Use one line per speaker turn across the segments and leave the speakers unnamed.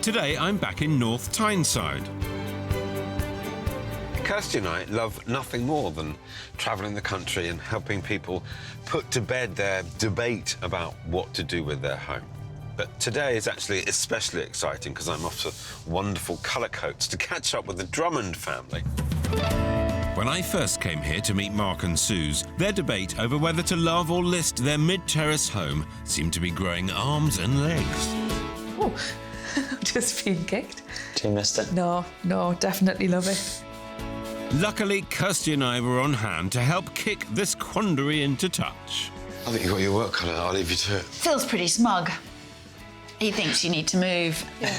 Today I'm back in North Tyneside.
Kirsty and I love nothing more than travelling the country and helping people put to bed their debate about what to do with their home. But today is actually especially exciting because I'm off to wonderful colour coats to catch up with the Drummond family.
When I first came here to meet Mark and Suze, their debate over whether to love or list their mid-terrace home seemed to be growing arms and legs.
Oh, just being kicked.
Do you miss it?
No, definitely love it.
Luckily, Kirsty and I were on hand to help kick this quandary into touch.
I think you've got your work cut out. I'll leave you to it.
Phil's pretty smug. He thinks you need to move.
Yeah.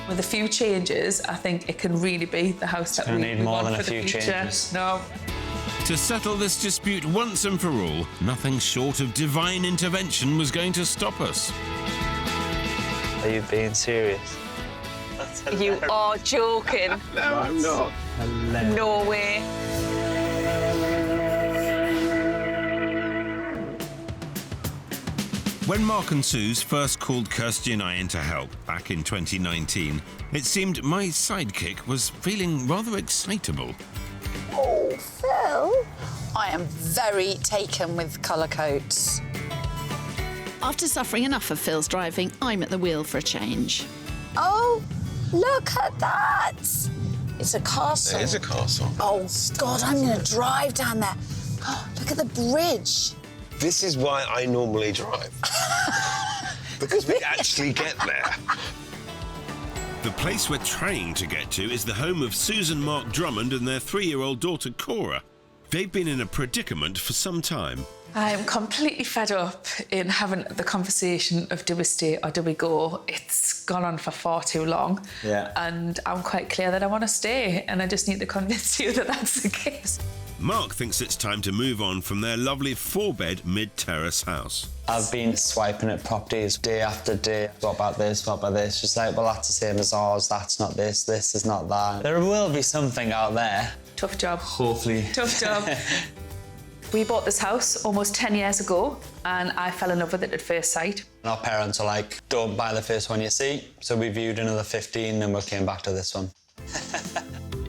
With a few changes, I think it can really be the house that we
need more
want
than a
for the
few
future.
changes.
No.
To settle this dispute once and for all, nothing short of divine intervention was going to stop us.
Are you being serious?
You are joking.
No, I'm not.
No way.
When Mark and Suze first called Kirsty and I in to help back in 2019, it seemed my sidekick was feeling rather excitable.
Oh, Phil. I am very taken with colour coats.
After suffering enough of Phil's driving, I'm at the wheel for a change.
Oh, look at that. It's a castle.
It is a castle.
Oh, God, I'm going to drive down there. Oh, look at the bridge.
This is why I normally drive. Because we actually get there.
The place we're trying to get to is the home of Suze and Mark Drummond and their 3-year-old daughter, Cora. They've been in a predicament for some time.
I'm completely fed up in having the conversation of do we stay or do we go. It's gone on for far too long.
Yeah.
And I'm quite clear that I want to stay, and I just need to convince you that that's the case.
Mark thinks it's time to move on from their lovely 4-bed mid-terrace house.
I've been swiping at properties day after day. What about this? What about this? Just like, well, that's the same as ours. That's not this. This is not that. There will be something out there.
Tough job.
Hopefully.
Tough job. We bought this house almost 10 years ago, and I fell in love with it at first sight.
Our parents are like, don't buy the first one you see. So we viewed another 15 and we came back to this one.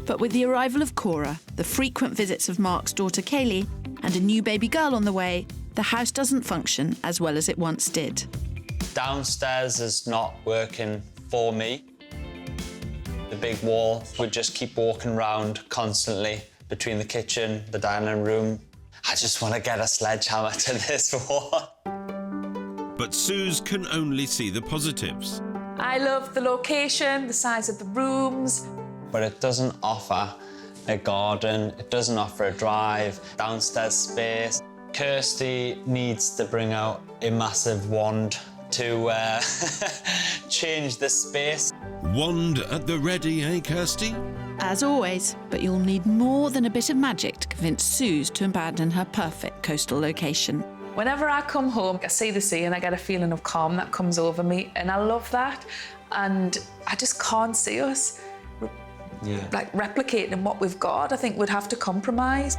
But with the arrival of Cora, the frequent visits of Mark's daughter Kaylee, and a new baby girl on the way, the house doesn't function as well as it once did.
Downstairs is not working for me. The big wall would just keep walking around constantly between the kitchen, the dining room. I just want to get a sledgehammer to this wall.
But Suze can only see the positives.
I love the location, the size of the rooms.
But it doesn't offer a garden, it doesn't offer a drive, downstairs space. Kirsty needs to bring out a massive wand to change the space.
Wand at the ready, eh, Kirsty?
As always, but you'll need more than a bit of magic to convince Suze to abandon her perfect coastal location.
Whenever I come home, I see the sea and I get a feeling of calm that comes over me, and I love that. And I just can't see us like replicating what we've got. I think we'd have to compromise.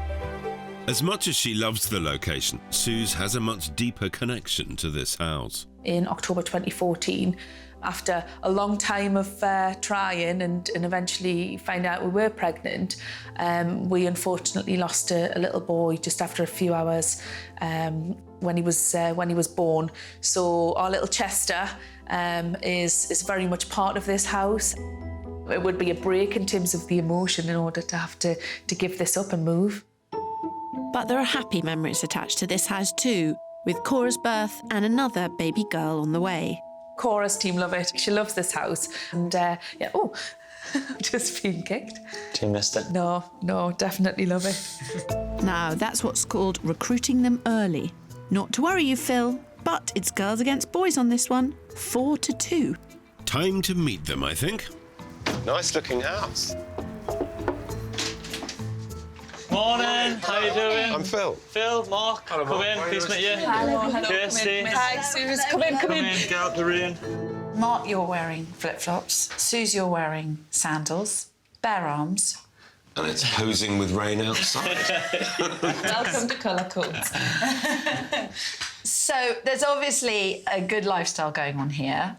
As much as she loves the location, Suze has a much deeper connection to this house.
In October 2014, after a long time of trying and eventually find out we were pregnant, we unfortunately lost a little boy just after a few hours when he was born. So our little Chester is very much part of this house. It would be a break in terms of the emotion in order to have to give this up and move.
But there are happy memories attached to this house too, with Cora's birth and another baby girl on the way.
Cora's team love it. She loves this house. And just being kicked.
Do you miss it?
No, definitely love it.
Now, that's what's called recruiting them early. Not to worry you, Phil, but it's girls against boys on this one, 4-2.
Time to meet them, I think.
Nice looking house.
Morning, how you doing?
I'm Phil.
Phil, Mark, come in, please meet you.
Hello.
Kirsty.
Hi, Suze. Come in.
Get out the rain.
Mark, you're wearing flip-flops. Suze, you're wearing sandals, bare arms.
And it's hosing with rain outside.
Welcome to Colour Codes.
So there's obviously a good lifestyle going on here.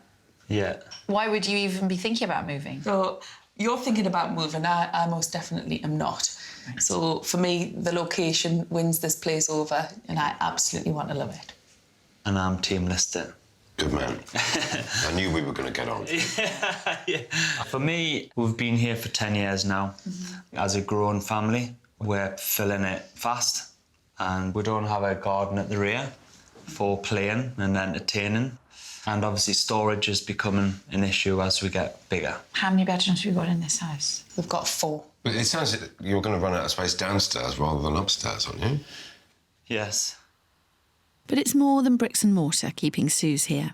Yeah.
Why would you even be thinking about moving?
So you're thinking about moving, I most definitely am not. Right. So for me, the location wins this place over, and I absolutely want to live it.
And I'm team listed.
Good man. I knew we were going to get on.
Yeah. For me, we've been here for 10 years now. As a growing family, we're filling it fast, and we don't have a garden at the rear for playing and entertaining. And obviously storage is becoming an issue as we get bigger.
How many bedrooms have you got in this house?
We've got 4.
But it sounds like you're going to run out of space downstairs rather than upstairs, aren't you?
Yes.
But it's more than bricks and mortar keeping Suze here.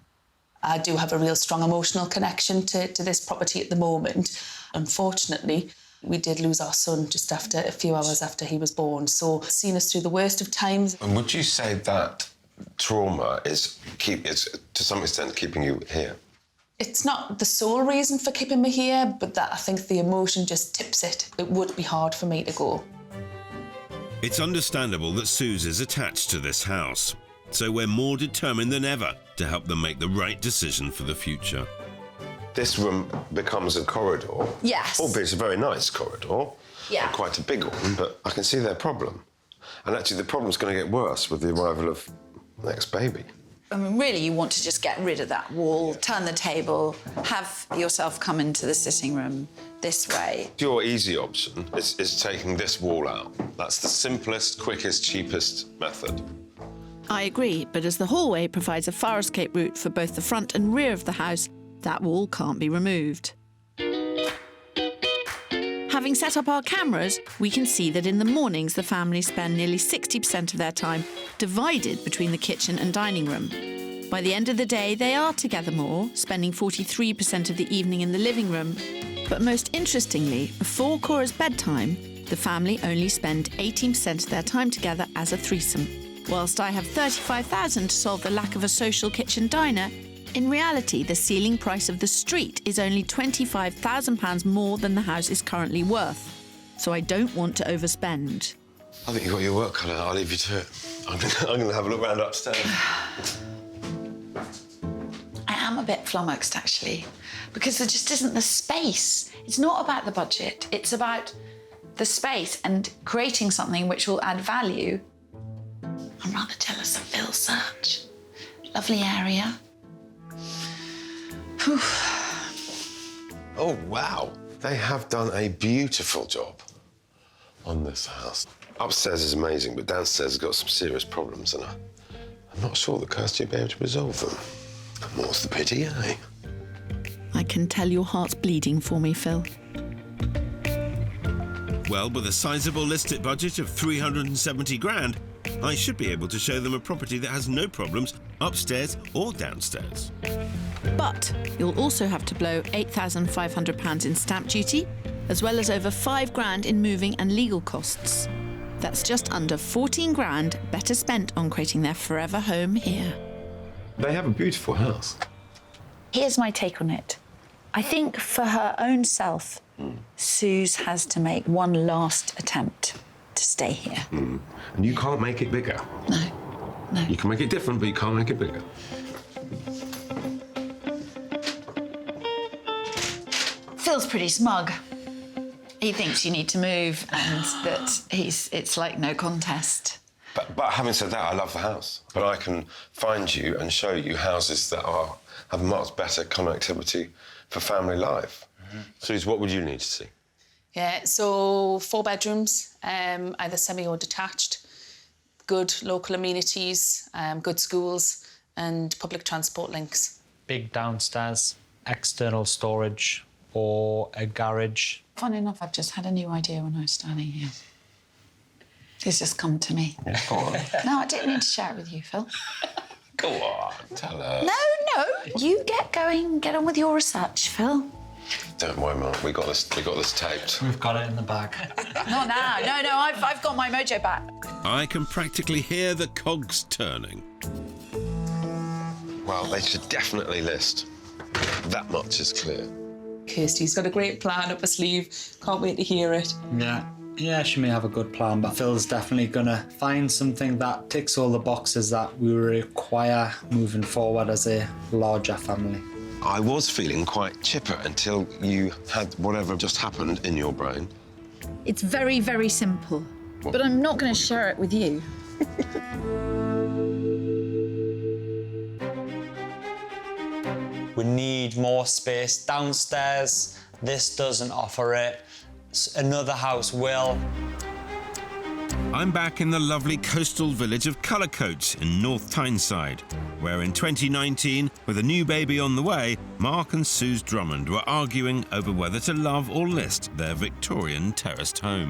I do have a real strong emotional connection to this property at the moment. Unfortunately, we did lose our son just after a few hours after he was born, so it's seen us through the worst of times.
And would you say that trauma is to some extent keeping you here?
It's not the sole reason for keeping me here, but that I think the emotion just tips it. It would be hard for me to go.
It's understandable that Suze is attached to this house, so we're more determined than ever to help them make the right decision for the future.
This room becomes a corridor.
Yes.
Albeit it's a very nice corridor.
Yeah.
And quite a big one, but I can see their problem. And actually the problem's going to get worse with the arrival of the next baby.
I mean, really, you want to just get rid of that wall, turn the table, have yourself come into the sitting room this way.
Your easy option is taking this wall out. That's the simplest, quickest, cheapest method.
I agree, but as the hallway provides a fire escape route for both the front and rear of the house, that wall can't be removed. Having set up our cameras, we can see that in the mornings the family spend nearly 60% of their time divided between the kitchen and dining room. By the end of the day, they are together more, spending 43% of the evening in the living room. But most interestingly, before Cora's bedtime, the family only spend 18% of their time together as a threesome. Whilst I have $35,000 to solve the lack of a social kitchen diner, in reality, the ceiling price of the street is only £25,000 more than the house is currently worth. So I don't want to overspend.
I think you've got your work cut out. I'll leave you to it. I'm going to have a look round upstairs.
I am a bit flummoxed, actually, because there just isn't the space. It's not about the budget. It's about the space and creating something which will add value. I'm rather jealous of Phil's search. Lovely area. Whew.
Oh, wow. They have done a beautiful job on this house. Upstairs is amazing, but downstairs has got some serious problems, and I'm not sure that Kirsty will be able to resolve them. More's the pity, eh?
I can tell your heart's bleeding for me, Phil.
Well, with a sizable listed budget of 370 grand, I should be able to show them a property that has no problems upstairs or downstairs.
But you'll also have to blow £8,500 in stamp duty, as well as over £5 grand in moving and legal costs. That's just under 14 grand better spent on creating their forever home here.
They have a beautiful house.
Here's my take on it. I think for her own self, Suze has to make one last attempt to stay here.
And you can't make it bigger.
No.
You can make it different, but you can't make it bigger.
Phil's pretty smug. He thinks you need to move and that it's like no contest.
But having said that, I love the house. But I can find you and show you houses that have much better connectivity for family life. Suze, what would you need to see?
Yeah, so 4 bedrooms, either semi or detached, good local amenities, good schools and public transport links.
Big downstairs, external storage or a garage.
Funny enough, I've just had a new idea when I was standing here. It's just come to me.
Yeah, go on.
No, I didn't need to share it with you, Phil.
Go on, tell her.
No, you get going, get on with your research, Phil.
Don't worry, Mark, we got this taped.
We've got it in the bag.
Not now. No, I've got my mojo back.
I can practically hear the cogs turning.
Well, they should definitely list. That much is clear.
Kirsty's got a great plan up her sleeve. Can't wait to hear it.
Yeah, she may have a good plan, but Phil's definitely gonna find something that ticks all the boxes that we require moving forward as a larger family.
I was feeling quite chipper until you had whatever just happened in your brain.
It's very, very simple. But I'm not going to share it with you.
We need more space downstairs. This doesn't offer it. Another house will.
I'm back in the lovely coastal village of Cullercoats in North Tyneside, where in 2019, with a new baby on the way, Mark and Suze Drummond were arguing over whether to love or list their Victorian terraced home.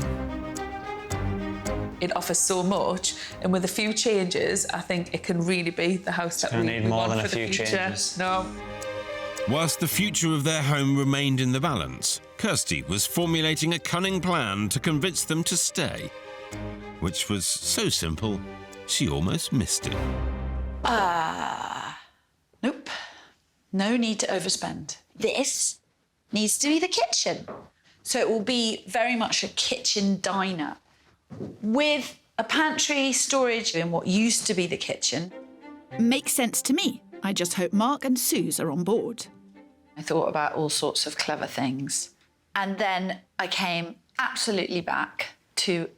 It offers so much, and with a few changes, I think it can really be the house that we
need more
want
than
for
a
the
few
future.
changes.
No.
Whilst the future of their home remained in the balance, Kirsty was formulating a cunning plan to convince them to stay, which was so simple, she almost missed it.
Nope. No need to overspend. This needs to be the kitchen. So it will be very much a kitchen diner with a pantry, storage in what used to be the kitchen.
Makes sense to me. I just hope Mark and Suze are on board.
I thought about all sorts of clever things. And then I came absolutely back to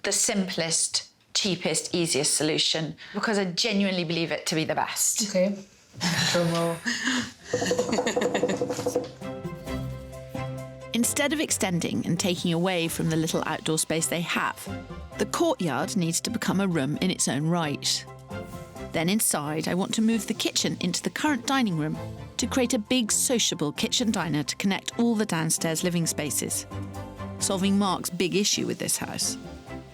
the simplest, cheapest, easiest solution because I genuinely believe it to be the best.
Okay.
Instead of extending and taking away from the little outdoor space they have, the courtyard needs to become a room in its own right. Then inside, I want to move the kitchen into the current dining room to create a big, sociable kitchen diner to connect all the downstairs living spaces, solving Mark's big issue with this house.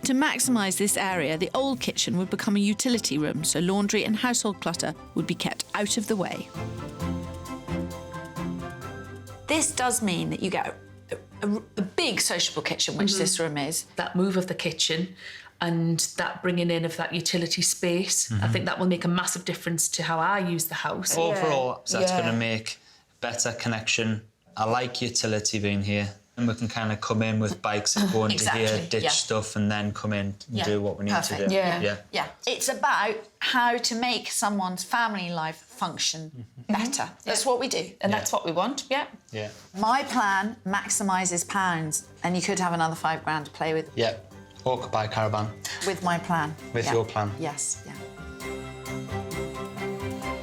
To maximise this area, the old kitchen would become a utility room, so laundry and household clutter would be kept out of the way.
This does mean that you get a big sociable kitchen, which this room is.
That move of the kitchen and that bringing in of that utility space, I think that will make a massive difference to how I use the house.
Overall, that's going to make better connection. I like utility being here. And we can kind of come in with bikes and go into here, ditch stuff, and then come in and do what we need to do.
Yeah. It's about how to make someone's family life function better. That's what we do.
And that's what we want,
Yeah.
My plan maximises pounds, and you could have another £5,000 to play with.
Yeah. Or could buy a caravan.
With my plan.
With your plan.
Yes, yeah.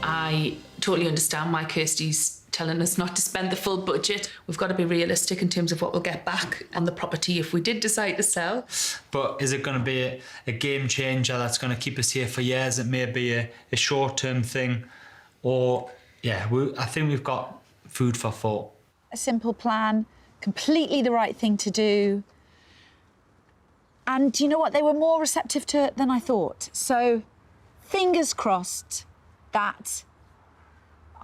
I totally understand why Kirsty's telling us not to spend the full budget. We've got to be realistic in terms of what we'll get back on the property if we did decide to sell.
But is it going to be a game changer that's going to keep us here for years? It may be a short-term thing. Or, I think we've got food for thought.
A simple plan, completely the right thing to do. And do you know what? They were more receptive to it than I thought. So, fingers crossed that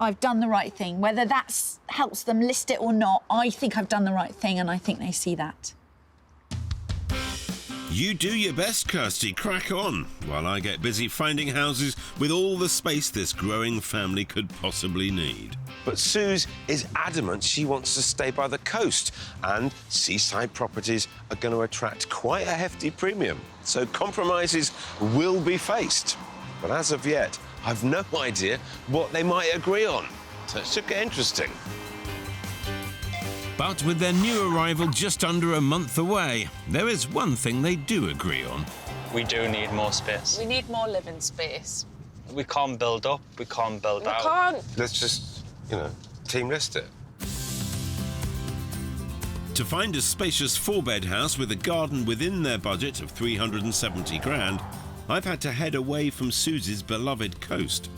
I've done the right thing. Whether that helps them list it or not, I think I've done the right thing, and I think they see that.
You do your best, Kirsty. Crack on, while I get busy finding houses with all the space this growing family could possibly need.
But Suze is adamant she wants to stay by the coast, and seaside properties are going to attract quite a hefty premium. So compromises will be faced. But as of yet, I've no idea what they might agree on. So it should get interesting.
But with their new arrival just under a month away, there is one thing they do agree on.
We do need more space.
We need more living space.
We can't build up, we can't build out.
We can't.
Let's just, team list it.
To find a spacious 4-bed house with a garden within their budget of 370 grand, I've had to head away from Suze's beloved coast.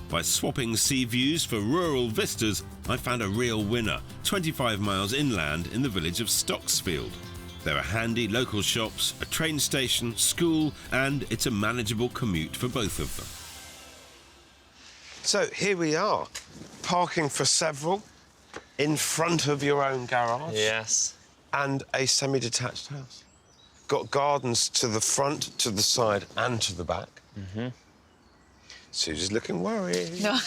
By swapping sea views for rural vistas, I found a real winner, 25 miles inland in the village of Stocksfield. There are handy local shops, a train station, school, and it's a manageable commute for both of them.
So here we are, parking for several in front of your own garage.
Yes.
And a semi-detached house. Got gardens to the front, to the side, and to the back. Susie's looking worried.
No.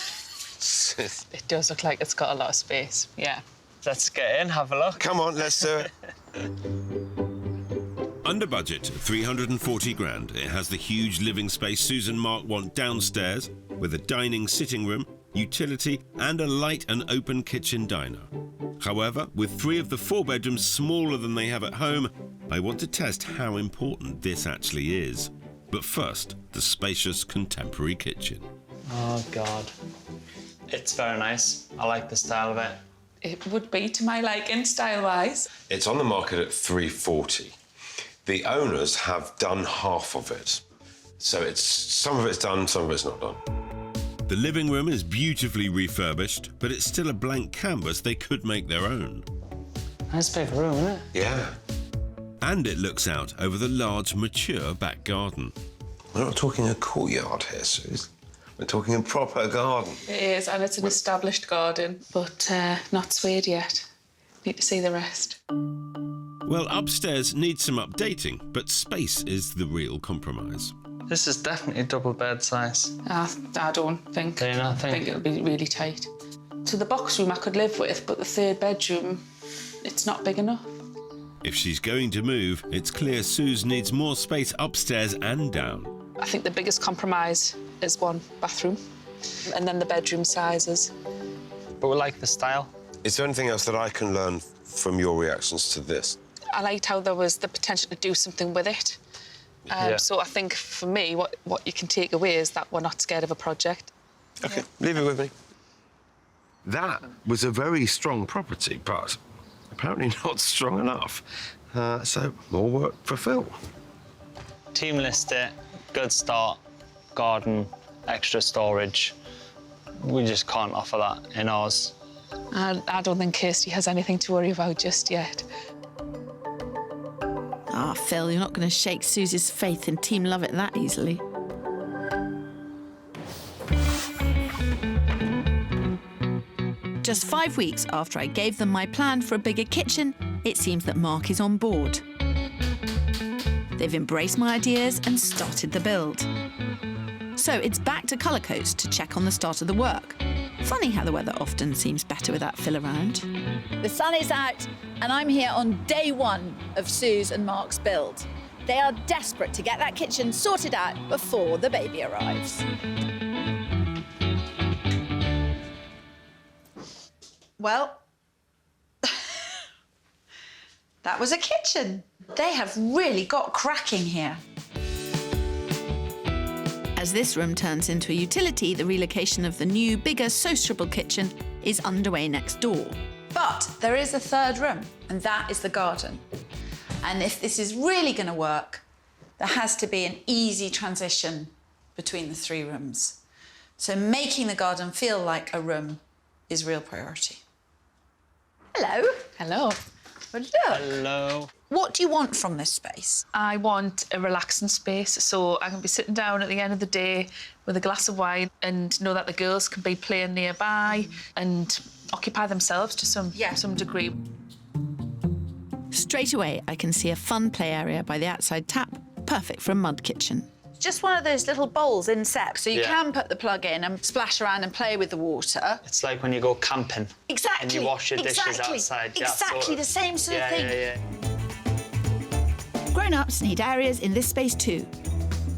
It does look like it's got a lot of space, yeah.
Let's get in, have a look.
Come on, let's do it.
Under budget, 340 grand. It has the huge living space Suze and Mark want downstairs, with a dining sitting room, utility and a light and open kitchen diner. However, with 3 of the 4 bedrooms smaller than they have at home, I want to test how important this actually is. But first, the spacious contemporary kitchen.
Oh, God. It's very nice. I like the style of it.
It would be to my liking, style-wise.
It's on the market at $340. The owners have done half of it. So some of it's done, some of it's not done.
The living room is beautifully refurbished, but it's still a blank canvas they could make their own.
Nice big room, isn't it?
Yeah.
And it looks out over the large, mature back garden.
We're not talking a courtyard here, Suze. We're talking a proper garden.
It is, and it's an established garden, but not swayed yet. Need to see the rest.
Well, upstairs needs some updating, but space is the real compromise.
This is definitely double bed size.
I don't think.
Do you not think?
I think it'll be really tight. So the box room I could live with, but the 3rd bedroom, it's not big enough.
If she's going to move, it's clear Suze needs more space upstairs and down.
I think the biggest compromise is 1 bathroom, and then the bedroom sizes.
But we like the style.
Is there anything else that I can learn from your reactions to this?
I liked how there was the potential to do something with it. So I think for me, what you can take away is that we're not scared of a project.
OK, leave it with me. That was a very strong property, but apparently not strong enough. So more work for Phil.
Team list it, good start, garden, extra storage. We just can't offer that in ours.
I don't think Kirsty has anything to worry about just yet.
Ah, Phil, you're not going to shake Suze's faith in Team Love It that easily. Just 5 weeks after I gave them my plan for a bigger kitchen, it seems that Mark is on board. They've embraced my ideas and started the build. So it's back to Colour Coast to check on the start of the work. Funny how the weather often seems better without Phil around.
The sun is out, and I'm here on day 1 of Suze and Mark's build. They are desperate to get that kitchen sorted out before the baby arrives. Well, that was a kitchen. They have really got cracking here.
As this room turns into a utility, the relocation of the new, bigger, sociable kitchen is underway next door.
But there is a 3rd room, and that is the garden. And if this is really going to work, there has to be an easy transition between the 3 rooms. So making the garden feel like a room is real priority. Hello.
Hello.
Well, look.
Hello.
What do you want from this space?
I want a relaxing space, so I can be sitting down at the end of the day with a glass of wine and know that the girls can be playing nearby and occupy themselves to some degree.
Straight away, I can see a fun play area by the outside tap, perfect for a mud kitchen.
Just one of those little bowls in set, so you
Yeah.
can put the plug in and splash around and play with the water.
It's like when you go camping.
Exactly.
And you wash your dishes outside. Yeah,
Exactly
sort of.
the same sort of thing.
Yeah.
Grown-ups need areas in this space too.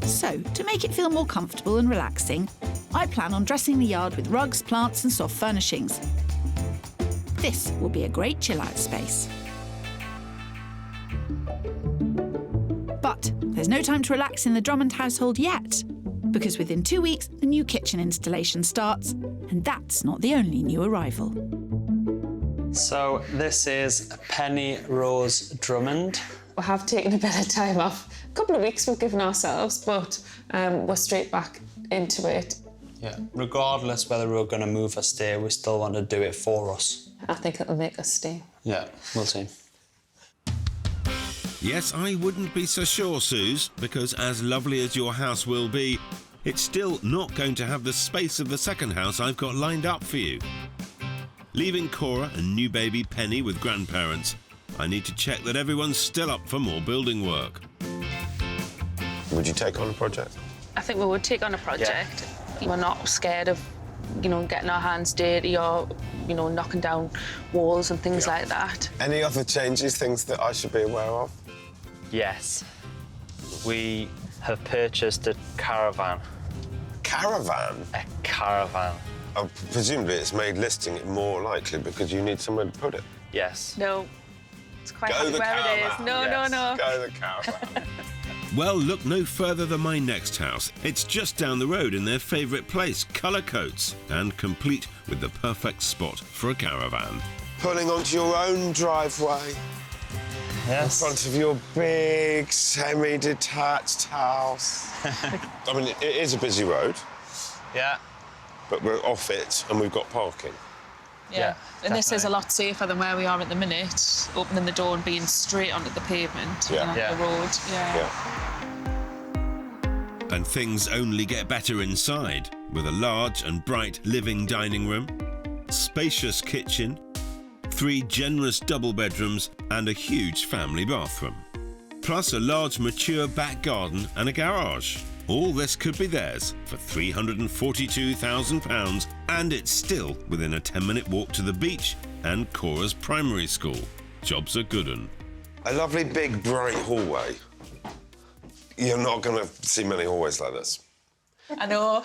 So, to make it feel more comfortable and relaxing, I plan on dressing the yard with rugs, plants and soft furnishings. This will be a great chill-out space. But there's no time to relax in the Drummond household yet, because within 2 weeks, the new kitchen installation starts, and that's not the only new arrival.
So this is Penny Rose Drummond.
We have taken a bit of time off. A couple of weeks we've given ourselves, but we're straight back into it.
Yeah. Regardless whether we're going to move or stay, we still want to do it for us.
I think it'll make us stay.
Yeah, we'll see.
Yes, I wouldn't be so sure, Suze, because as lovely as your house will be, it's still not going to have the space of the second house I've got lined up for you. Leaving Cora and new baby Penny with grandparents, I need to check that everyone's still up for more building work.
Would you take on a project?
I think we would take on a project. We're not scared of, getting our hands dirty or, knocking down walls and things like that.
Any other changes, things that I should be aware of?
Yes. We have purchased a caravan.
Caravan?
A caravan.
Presumably it's made listing it more likely because you need somewhere to put it.
Yes.
No, it's quite
Go
happy
the
where it is.
caravan.
No,
Yes.
no.
Go the caravan.
Well, look no further than my next house. It's just down the road in their favourite place, Colour Coats, and complete with the perfect spot for a caravan.
Pulling onto your own driveway
Yes.
in front of your big semi-detached house. I mean, it is a busy road,
Yeah.
but we're off it and we've got parking.
Yeah. And this is a
definitely.
lot safer than where we are at the minute, opening the door and being straight onto the pavement,
Yeah.
and
Yeah.
the road.
Yeah.
And things only get better inside, with a large and bright living dining room, spacious kitchen, 3 generous double bedrooms and a huge family bathroom. Plus a large mature back garden and a garage. All this could be theirs for £342,000, and it's still within a 10-minute walk to the beach and Cora's primary school. Jobs are good 'un.
A lovely big bright hallway. You're not going to see many hallways like this.
I know.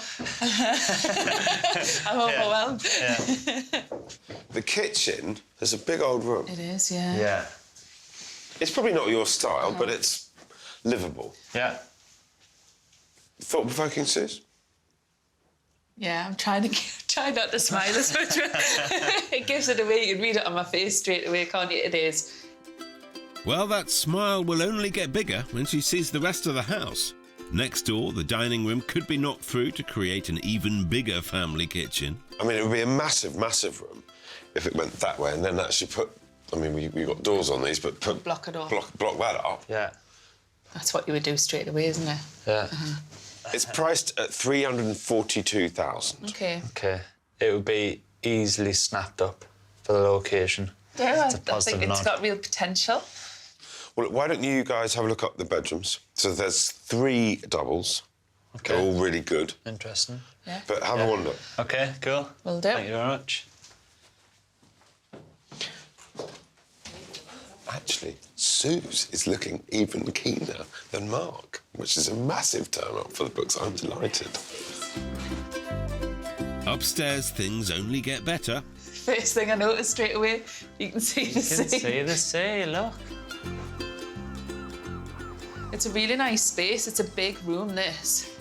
I'm overwhelmed.
The kitchen is a big old room.
It is, yeah.
Yeah.
It's probably not your style, but it's livable.
Yeah.
Thought-provoking, Suze?
Yeah, I'm trying not to smile as much. It gives it away. You can read it on my face straight away, can't you? It is.
Well, that smile will only get bigger when she sees the rest of the house. Next door, the dining room could be knocked through to create an even bigger family kitchen.
I mean, it would be a massive, massive room if it went that way and then actually put... I mean, we've got doors on these, but put...
Block it off.
Block that up.
Yeah.
That's what you would do straight away, isn't it?
Yeah.
It's priced at $342,000.
Okay.
Okay. It would be easily snapped up for the location.
Yeah,
It's a
I
positive
think it's
nod.
got real potential.
Well, why don't you guys have a look up the bedrooms? So there's 3 doubles.
Okay.
They're all really good.
Interesting.
Yeah.
But have a wander.
Okay, cool.
Will do.
Thank you very much.
Actually, Suze is looking even keener than Mark, which is a massive turn-up for the books. I'm delighted.
Upstairs, things only get better.
First thing I noticed straight away, you can see the
You can
sea.
see the sea, look.
It's a really nice space. It's a big room, this.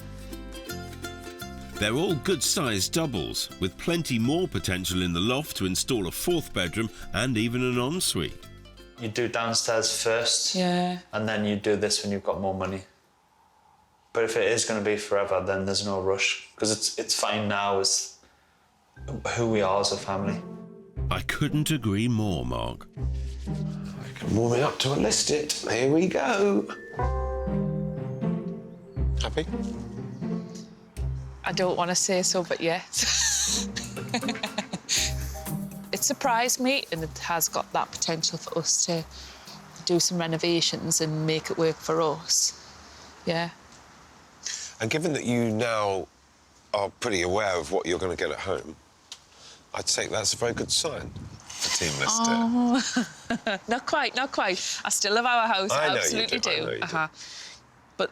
They're all good-sized doubles, with plenty more potential in the loft to install a 4th bedroom and even an ensuite.
You do downstairs first,
Yeah.
and then you do this when you've got more money. But if it is going to be forever, then there's no rush, because it's fine now as who we are as a family.
I couldn't agree more, Mark.
Warming up to list it. Here we go. Happy?
I don't want to say so, but yes. It surprised me, and it has got that potential for us to do some renovations and make it work for us. Yeah.
And given that you now are pretty aware of what you're going to get at home, I'd say that's a very good sign. The team list it.
Not quite. I still love our house.
I know you
absolutely
do, I know you do.
But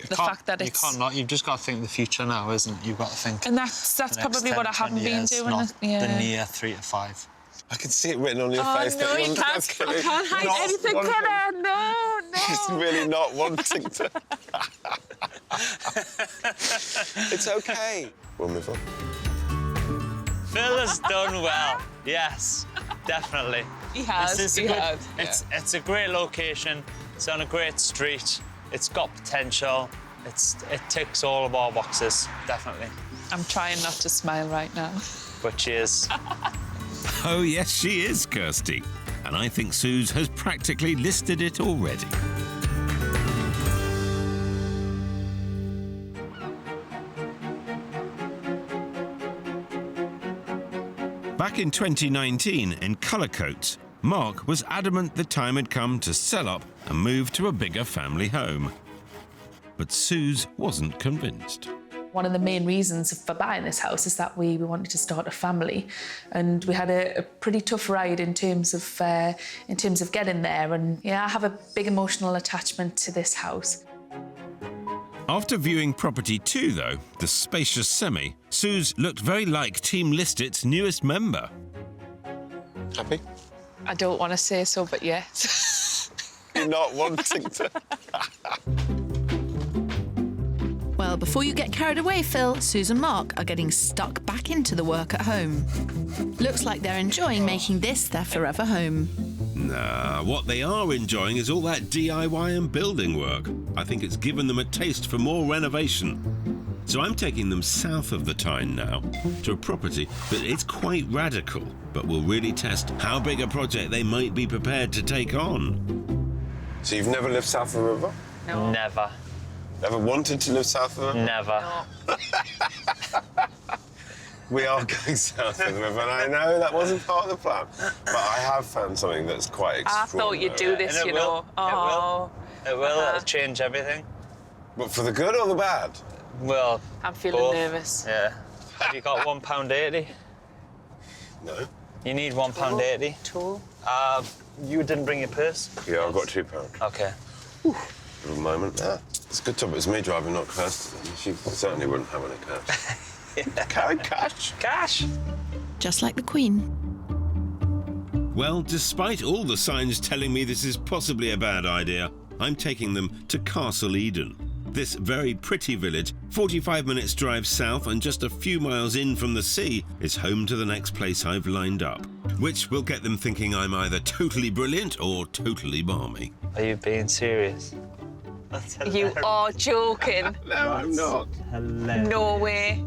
the fact that
You
it's...
can't not. You've just got to think the future now, isn't it? You've got to think.
And that's
the next
probably what I
10,
haven't
20
been
years,
doing.
not
Yeah.
the near 3 to 5.
I can see it written on your
Oh,
face.
no,
that
you
you're
can't. I can't hide
not
anything,
wanting-
can I? No.
She's really not wanting to. It's OK. We'll move on.
Phil has done well. Yes, definitely.
He has,
This is
he
a good,
has, yeah.
It's a great location. It's on a great street. It's got potential. It ticks all of our boxes, definitely.
I'm trying not to smile right now.
But she is.
Oh, yes, she is, Kirsty. And I think Suze has practically listed it already. Back in 2019, in Colour Coats, Mark was adamant the time had come to sell up and move to a bigger family home. But Suze wasn't convinced.
One of the main reasons for buying this house is that we wanted to start a family, and we had a pretty tough ride in terms of getting there. And yeah, I have a big emotional attachment to this house.
After viewing property 2, though, the spacious semi, Suze looked very like Team Listit's newest member.
Happy?
I don't want to say so, but yes.
You're not wanting to.
Well, before you get carried away, Phil, Suze and Mark are getting stuck back into the work at home. Looks like they're enjoying making this their forever home.
Nah, what they are enjoying is all that DIY and building work. I think it's given them a taste for more renovation. So I'm taking them south of the Tyne now, to a property that is quite radical, but will really test how big a project they might be prepared to take on.
So you've never lived south of the river?
No. Never.
Ever wanted to live south of the river?
Never.
No.
We are going south of the river, and I know that wasn't part of the plan, but I have found something that's quite
I
extraordinary.
thought you'd do this,
And
you
it will.
know. Oh.
It will. It'll change everything.
But for the good or the bad?
Well,
I'm feeling
both.
nervous.
Yeah. Have you got £1.80?
No.
You need £1.80.
Tool.
You didn't bring your purse?
Yeah, I've got £2.
Okay.
For a moment. Yeah. It's a good job it's me driving, not Kirsty. She certainly wouldn't have any cash. Carry cash.
Cash.
Just like the Queen.
Well, despite all the signs telling me this is possibly a bad idea, I'm taking them to Castle Eden. This very pretty village, 45 minutes drive south and just a few miles in from the sea, is home to the next place I've lined up, which will get them thinking I'm either totally brilliant or totally balmy.
Are you being serious?
You are joking.
No, I'm not.
No way.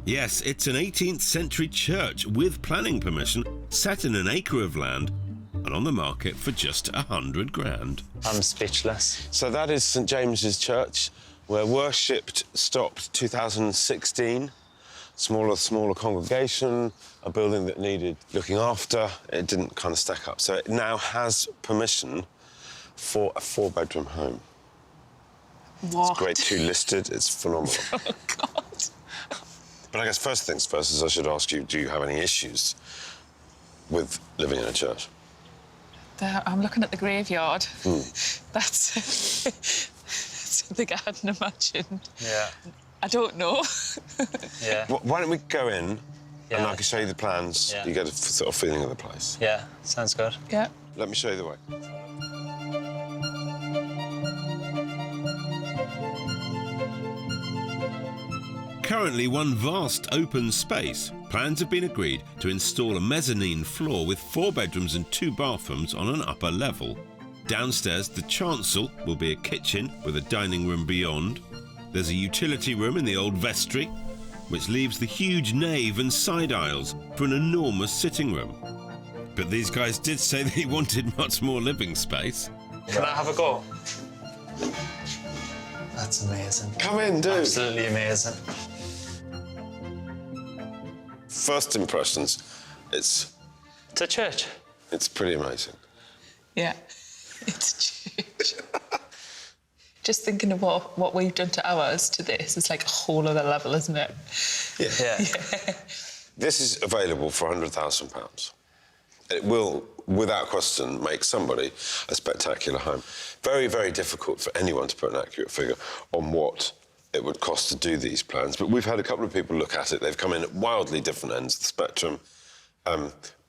Yes, it's an 18th century church with planning permission, set in an acre of land, and on the market for just 100 grand.
I'm speechless.
So that is St James's Church, where worship stopped 2016. Smaller congregation, a building that needed looking after. It didn't kind of stack up. So it now has permission for a 4-bedroom home.
What?
It's grade 2 listed. It's phenomenal.
Oh, God.
But I guess first things first is I should ask you, do you have any issues with living in a church?
I'm looking at the graveyard. That's something I hadn't imagined.
Yeah.
I don't know.
Yeah.
Why don't we go in and
Yeah.
I can show you the plans.
Yeah.
You get a sort of feeling of the place.
Yeah. Sounds good.
Yeah.
Let me show you the way.
Currently one vast open space, plans have been agreed to install a mezzanine floor with 4 bedrooms and 2 bathrooms on an upper level. Downstairs, the chancel will be a kitchen with a dining room beyond. There's a utility room in the old vestry, which leaves the huge nave and side aisles for an enormous sitting room. But these guys did say they wanted much more living space.
Can I have a go? That's amazing.
Come in, do.
Absolutely amazing.
First impressions, it's
It's a church.
pretty amazing.
Yeah. It's a church. Just thinking of what we've done to ours to this, it's like a whole other level, isn't it?
Yeah.
This is available for £100,000. It will, without question, make somebody a spectacular home. Very, very difficult for anyone to put an accurate figure on what it would cost to do these plans. But we've had a couple of people look at it. They've come in at wildly different ends of the spectrum.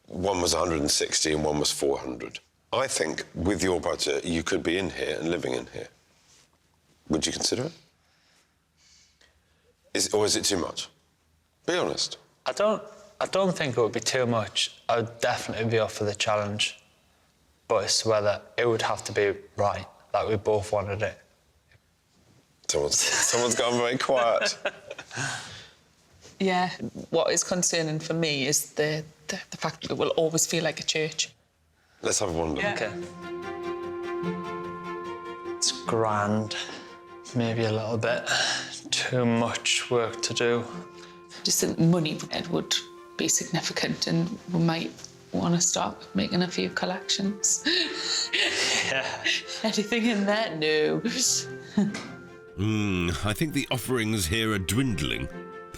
One was 160 and one was 400. I think with your budget, you could be in here and living in here. Would you consider it? Or is it too much? Be honest.
I don't think it would be too much. I would definitely be up for the challenge. But it's whether it would have to be right, like we both wanted it.
Someone's gone very quiet.
Yeah. What is concerning for me is the fact that it will always feel like a church.
Let's have a wander.
Yeah.
Okay. It's grand. Maybe a little bit too much work to do.
Just think money would be significant, and we might want to start making a few collections.
Yeah.
Anything in there? No.
I think the offerings here are dwindling,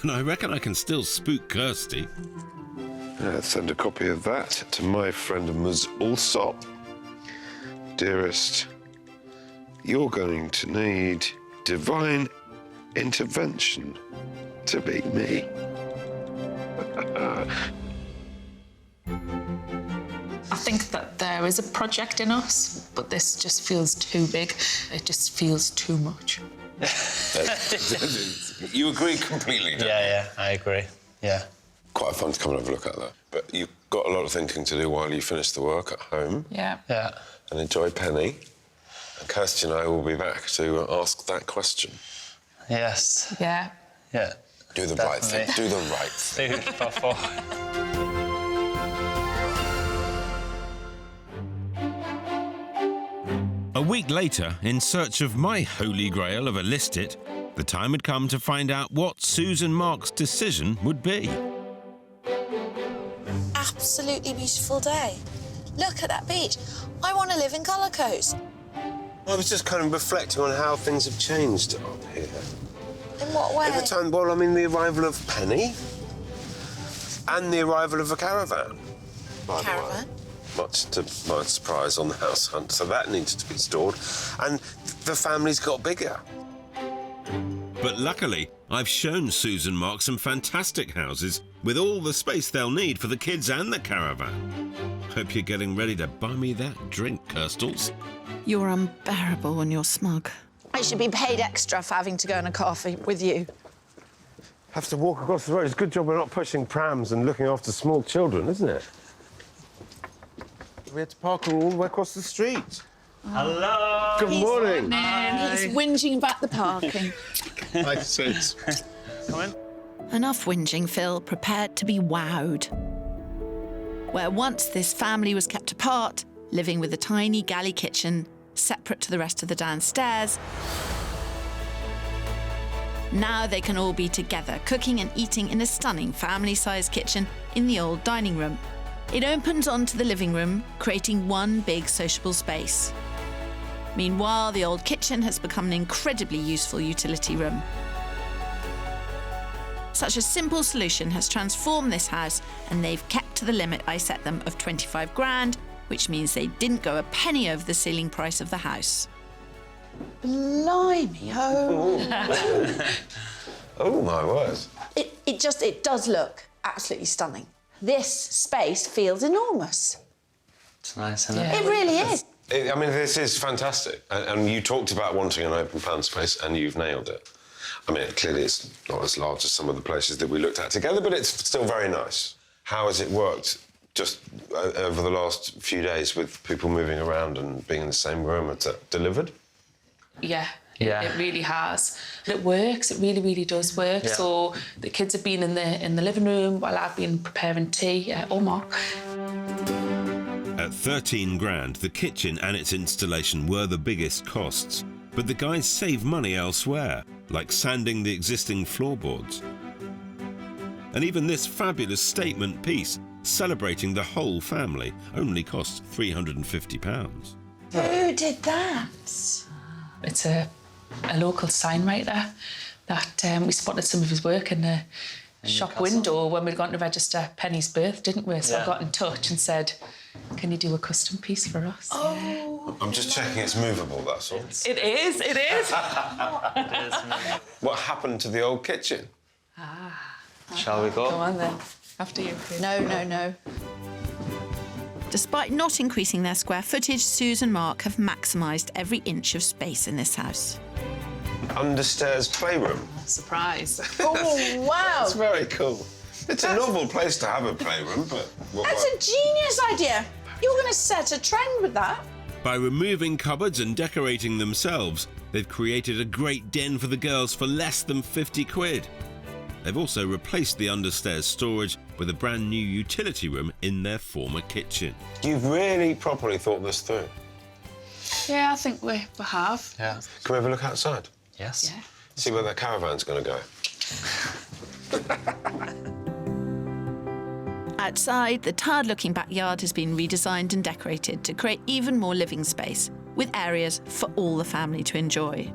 but I reckon I can still spook Kirsty.
Send a copy of that to my friend Ms. Alsop. Dearest, you're going to need divine intervention to be me.
I think that there is a project in us, but this just feels too big. It just feels too much.
You agree completely, don't you?
Yeah, I agree. Yeah.
Quite fun to come and have a look at that. But you've got a lot of thinking to do while you finish the work at home.
Yeah.
Yeah.
And enjoy Penny. And Kirsty and I will be back to ask that question.
Yes.
Yeah.
Yeah.
Do the right thing. Do the right thing.
Food for thought.
A week later, in search of my holy grail of a list it, the time had come to find out what Susan Mark's decision would be.
Absolutely beautiful day. Look at that beach. I want to live in Colour Coast.
I was just kind of reflecting on how things have changed up here.
In what way?
In the time, well, I mean, the arrival of Penny and the arrival of a caravan. By the way.
Caravan?
Much to my surprise on the house hunt, so that needed to be stored. And the family's got bigger.
But luckily, I've shown Susan Mark some fantastic houses with all the space they'll need for the kids and the caravan. Hope you're getting ready to buy me that drink, Kirstles.
You're unbearable when you're smug.
I should be paid extra for having to go on a coffee with you.
Have to walk across the road. It's a good job we're not pushing prams and looking after small children, isn't it? We had to park all the way across the street.
Hello.
Good morning.
He's whinging about the parking.
Hi, Sis.
Come in.
Enough whinging, Phil, prepared to be wowed. Where once this family was kept apart, living with a tiny galley kitchen, separate to the rest of the downstairs, now they can all be together, cooking and eating in a stunning family-sized kitchen in the old dining room. It opens onto the living room, creating one big sociable space. Meanwhile, the old kitchen has become an incredibly useful utility room. Such a simple solution has transformed this house, and they've kept to the limit I set them of 25 grand, which means they didn't go a penny over the ceiling price of the house.
Blimey,
Oh, my word.
It does look absolutely stunning. This space feels enormous.
It's nice, isn't it?
It really is.
I mean, this is fantastic. And you talked about wanting an open plan space, and you've nailed it. I mean, clearly it's not as large as some of the places that we looked at together, but it's still very nice. How has it worked just over the last few days with people moving around and being in the same room? It's delivered?
Yeah.
Yeah.
It really has. It works. It really, really does work.
Yeah.
So the kids have been in the living room while I've been preparing tea. Mark.
At 13 grand, the kitchen and its installation were the biggest costs. But the guys save money elsewhere, like sanding the existing floorboards. And even this fabulous statement piece, celebrating the whole family, only cost £350.
Who did that?
It's a local sign writer that we spotted some of his work in the shop window when we'd gone to register Penny's birth, didn't we? So I got in touch and said, can you do a custom piece for us?
Oh.
I'm just checking it's movable, that's all.
It is.
What happened to the old kitchen?
Shall we go?
Go on then. After you.
No.
Despite not increasing their square footage, Suze and Mark have maximised every inch of space in this house.
Understairs playroom.
Surprise.
Oh, wow.
That's very cool. It's a novel place to have a playroom, but...
That's a genius idea. You're going to set a trend with that.
By removing cupboards and decorating themselves, they've created a great den for the girls for less than 50 quid. They've also replaced the understairs storage with a brand new utility room in their former kitchen.
You've really properly thought this through.
Yeah, I think we have.
Yeah.
Can we have a look outside?
Yes.
Yeah.
See where that caravan's going to go.
Outside, the tired-looking backyard has been redesigned and decorated to create even more living space, with areas for all the family to enjoy.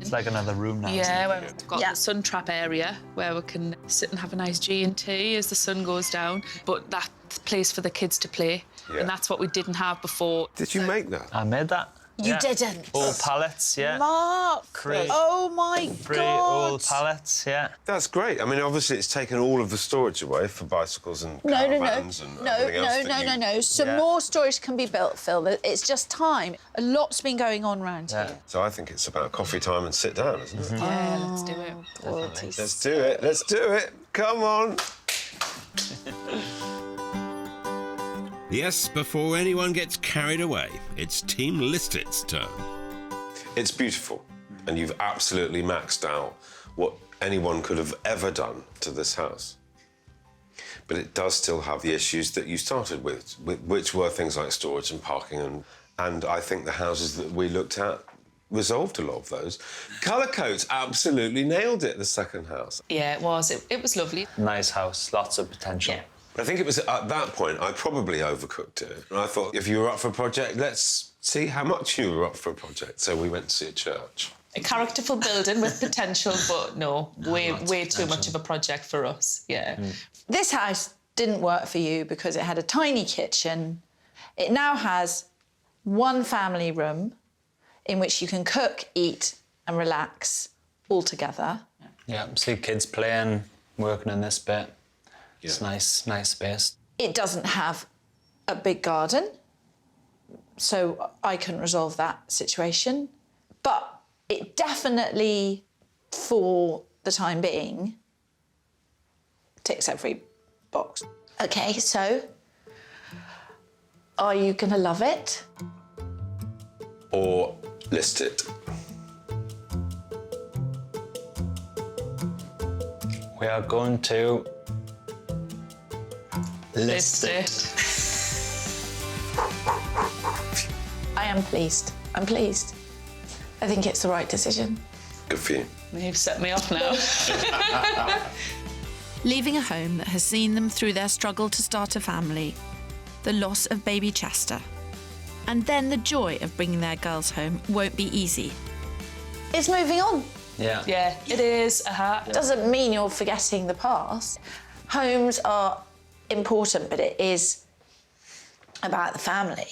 It's like another room now.
Yeah, where we've got the sun trap area where we can sit and have a nice G&T as the sun goes down. But that place for the kids to play,
Yeah.
and that's what we didn't have before.
Did you make that?
I made that.
You didn't.
All pallets, yeah.
Mark! Oh my
Three
God!
all pallets, yeah.
That's great. I mean, obviously, it's taken all of the storage away for bicycles and caravans and everything else.
No. Some more storage can be built, Phil. It's just time. A lot's been going on round here.
So I think it's about coffee time and sit down, isn't it?
Yeah, let's do it.
Let's do it. Let's do it. Come on.
Yes, before anyone gets carried away, it's Team Listit's turn.
It's beautiful, and you've absolutely maxed out what anyone could have ever done to this house. But it does still have the issues that you started with, which were things like storage and parking, and I think the houses that we looked at resolved a lot of those. Colour codes absolutely nailed it, the second house.
Yeah, it was. It was lovely.
Nice house, lots of potential.
Yeah.
I think it was at that point I probably overcooked it. And I thought, if you were up for a project, let's see how much you were up for a project. So we went to see a church.
A characterful building with potential, but no, way too much of a project for us, yeah.
This house didn't work for you because it had a tiny kitchen. It now has one family room in which you can cook, eat and relax all together.
Yeah, see kids playing, working in this bit.
Yeah.
It's nice space.
It doesn't have a big garden, so I couldn't resolve that situation. But it definitely, for the time being, ticks every box. OK, so are you going to love it?
Or list it.
We are going to list it.
I am pleased. I'm pleased. I think it's the right decision.
Good for you.
You've set me off now.
Leaving a home that has seen them through their struggle to start a family, the loss of baby Chester, and then the joy of bringing their girls home won't be easy.
It's moving on.
Yeah.
Yeah, it is.
Doesn't mean you're forgetting the past. Homes are important, but it is about the family.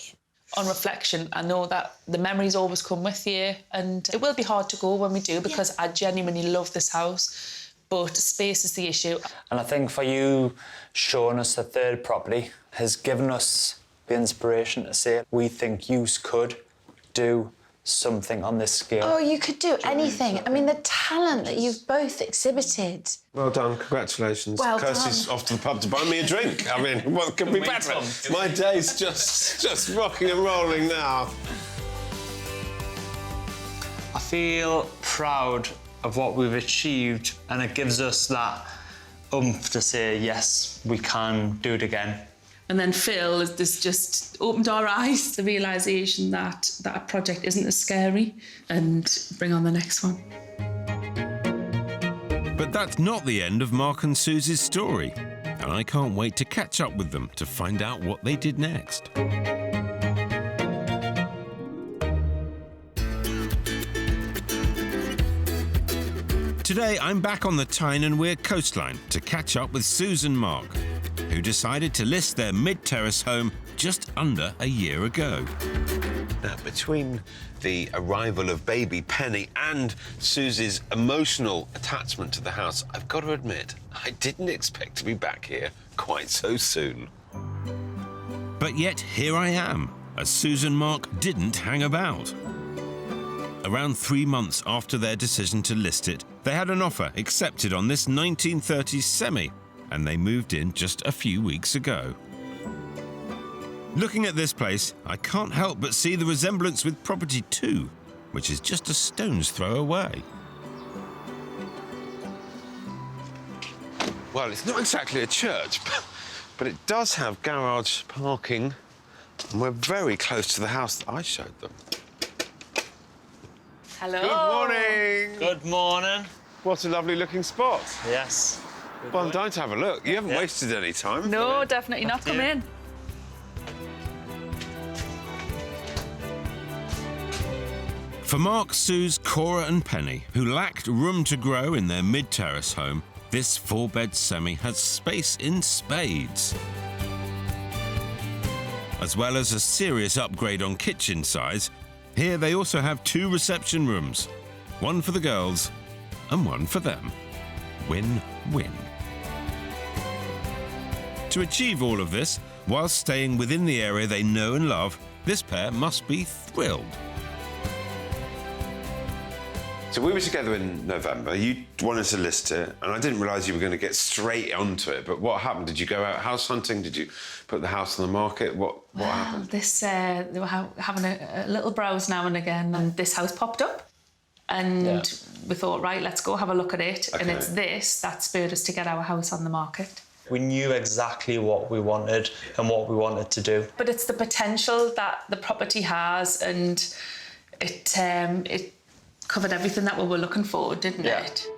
On reflection, I know that the memories always come with you, and it will be hard to go when we do, because I genuinely love this house, but space is the issue.
And I think for you showing us the third property has given us the inspiration to say we think you could do something on this scale.
Oh, you could do anything. I mean, the talent that you've both exhibited.
Well done, congratulations.
Well
Kirsty's off to the pub to buy me a drink. I mean, what could be better? My day's just rocking and rolling now.
I feel proud of what we've achieved, and it gives us that oomph to say, yes, we can do it again.
And then Phil has just opened our eyes to the realisation that a project isn't as scary, and bring on the next one.
But that's not the end of Mark and Susie's story, and I can't wait to catch up with them to find out what they did next. Today I'm back on the Tyne and Wear coastline to catch up with Suze and Mark, who decided to list their mid-terrace home just under a year ago.
Now, between the arrival of baby Penny and Susie's emotional attachment to the house, I've got to admit, I didn't expect to be back here quite so soon.
But yet here I am, as Suze and Mark didn't hang about. Around 3 months after their decision to list it, they had an offer accepted on this 1930s semi, and they moved in just a few weeks ago. Looking at this place, I can't help but see the resemblance with property 2, which is just a stone's throw away.
Well, it's not exactly a church, but it does have garage parking, and we're very close to the house that I showed them.
Hello.
Good morning!
Good morning.
What a lovely looking spot.
Yes.
Well, I'm dying to have a look. You haven't wasted any time.
No, definitely not. Come in.
For Mark, Suze, Cora and Penny, who lacked room to grow in their mid-terrace home, this 4-bed semi has space in spades. As well as a serious upgrade on kitchen size, Here they also have 2 reception rooms, one for the girls and one for them. Win-win. To achieve all of this, whilst staying within the area they know and love, this pair must be thrilled.
So we were together in November. You wanted to list it, and I didn't realise you were going to get straight onto it. But what happened? Did you go out house hunting? Did you put the house on the market? What happened?
They were having a little browse now and again, and this house popped up. And we thought, right, let's go have a look at it.
Okay.
And it's this that spurred us to get our house on the market.
We knew exactly what we wanted and what we wanted to do.
But it's the potential that the property has, and it covered everything that we were looking for, didn't it?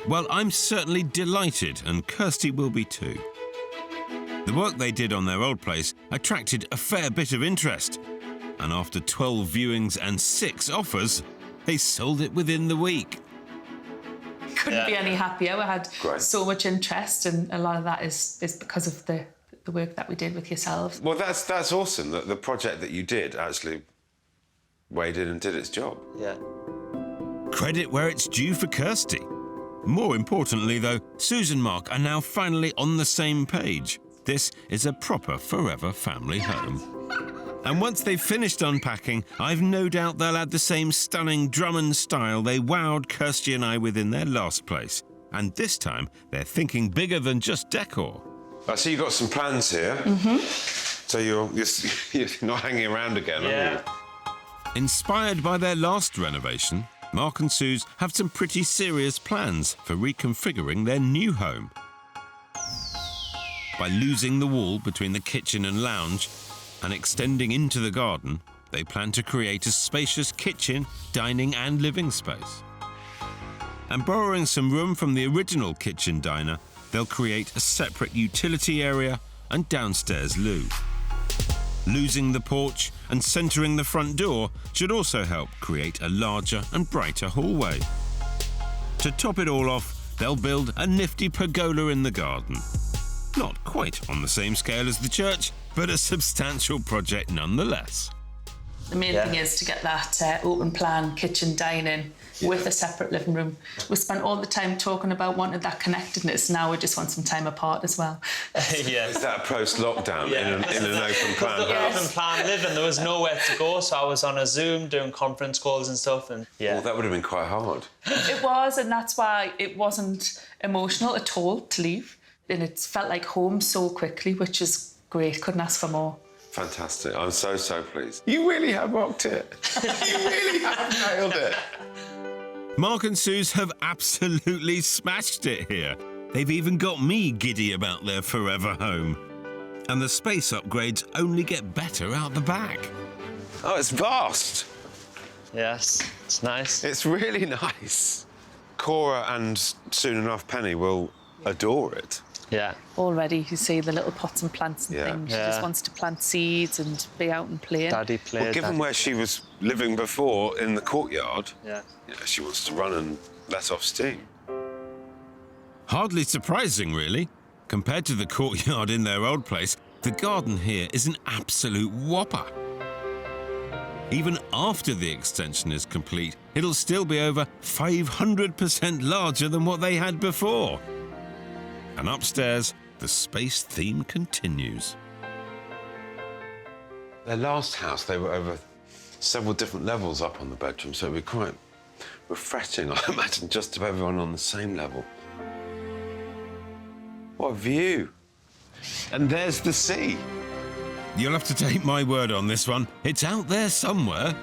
Well, I'm certainly delighted, and Kirsty will be too. The work they did on their old place attracted a fair bit of interest, and after 12 viewings and 6 offers, they sold it within the week.
Couldn't be any happier. We had so much interest, and a lot of that is because of the work that we did with yourselves.
Well, that's awesome that the project that you did actually weighed in and did its job.
Yeah.
Credit where it's due for Kirsty. More importantly, though, Susan and Mark are now finally on the same page. This is a proper forever family home. And once they've finished unpacking, I've no doubt they'll add the same stunning Drummond style they wowed Kirsty and I with in their last place. And this time, they're thinking bigger than just decor.
I see you've got some plans here. Mm-hmm. So you're not hanging around again, are you?
Inspired by their last renovation, Mark and Suze have some pretty serious plans for reconfiguring their new home. By losing the wall between the kitchen and lounge and extending into the garden, they plan to create a spacious kitchen, dining and living space. And borrowing some room from the original kitchen diner, they'll create a separate utility area and downstairs loo. Losing the porch and centering the front door should also help create a larger and brighter hallway. To top it all off, they'll build a nifty pergola in the garden. Not quite on the same scale as the church, but a substantial project nonetheless.
The main thing is to get that open plan kitchen dining with a separate living room. We spent all the time talking about wanting that connectedness. Now we just want some time apart as well.
Is that post-lockdown in an open plan
house? Open plan living, there was nowhere to go, so I was on a Zoom doing conference calls and stuff. And
Well, that would have been quite hard.
It was, and that's why it wasn't emotional at all to leave. And it felt like home so quickly, which is great. Couldn't ask for more.
Fantastic. I'm so pleased. You really have rocked it. You really have nailed it.
Mark and Suze have absolutely smashed it here. They've even got me giddy about their forever home. And the space upgrades only get better out the back.
Oh, it's vast.
yes, it's nice.
It's really nice. Cora and soon enough Penny will adore it.
Yeah.
Already, you see the little pots and plants and things. She just wants to plant seeds and be out and play.
Daddy played.
Well, given where she was living before in the courtyard, she wants to run and let off steam.
Hardly surprising, really. Compared to the courtyard in their old place, the garden here is an absolute whopper. Even after the extension is complete, it'll still be over 500% larger than what they had before. And upstairs, the space theme continues.
Their last house, they were over several different levels up on the bedroom, so it'd be quite refreshing, I imagine, just to have everyone on the same level. What a view. And there's the sea.
You'll have to take my word on this one. It's out there somewhere.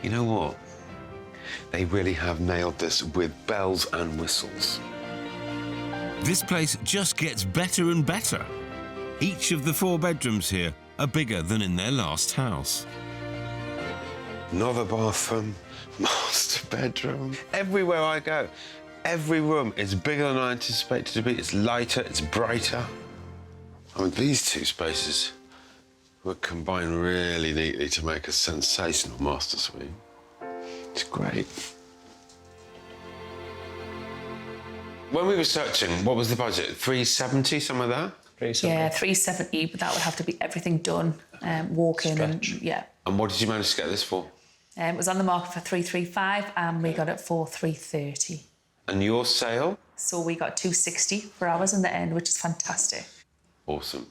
You know what? They really have nailed this with bells and whistles.
This place just gets better and better. Each of the 4 bedrooms here are bigger than in their last house.
Another bathroom, master bedroom. Everywhere I go, every room is bigger than I anticipated to be. It's lighter, it's brighter. I mean, these 2 spaces would combine really neatly to make a sensational master suite. It's great. When we were searching, what was the budget? 370, some of that?
370.
Yeah, 370, but that would have to be everything done, walk-in and
And what did you manage to get this for?
It was on the market for 335 and we got it for 330.
And your sale?
So we got 260 for ours in the end, which is fantastic.
Awesome.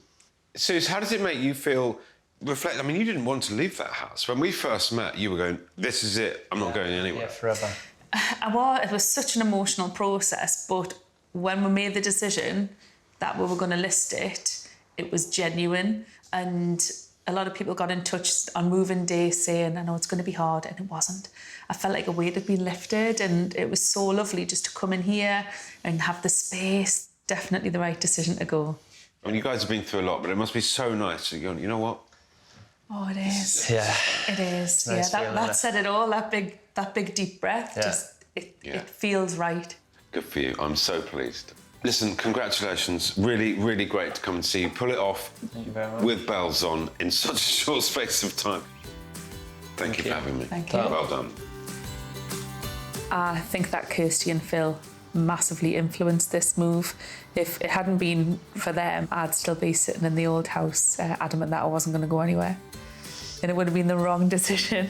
Suze, how does it make you feel? Reflect. I mean, you didn't want to leave that house. When we first met, you were going, this is it, I'm not going anywhere.
Yeah, forever.
It was such an emotional process, but when we made the decision that we were going to list it, it was genuine. And a lot of people got in touch on moving day saying, I know it's going to be hard, and it wasn't. I felt like a weight had been lifted, and it was so lovely just to come in here and have the space. Definitely the right decision to go.
I mean, you guys have been through a lot, but it must be so nice to go, you know what?
Oh, it is.
Yeah.
It is.
Nice
Yeah,
feeling,
that said it all. That big deep breath.
Yeah.
Just it feels right.
Good for you. I'm so pleased. Listen, congratulations. Really, really great to come and see you pull it off
Thank you very much.
with bells on in such a short space of time. Thank you for having me.
Thank you.
Well done.
I think that Kirsty and Phil massively influenced this move. If it hadn't been for them, I'd still be sitting in the old house, adamant that I wasn't going to go anywhere. And it would have been the wrong decision.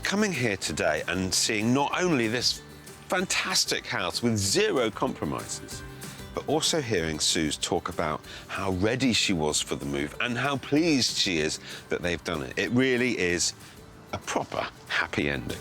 Coming here today and seeing not only this fantastic house with zero compromises, but also hearing Suze talk about how ready she was for the move and how pleased she is that they've done it. It really is a proper happy ending.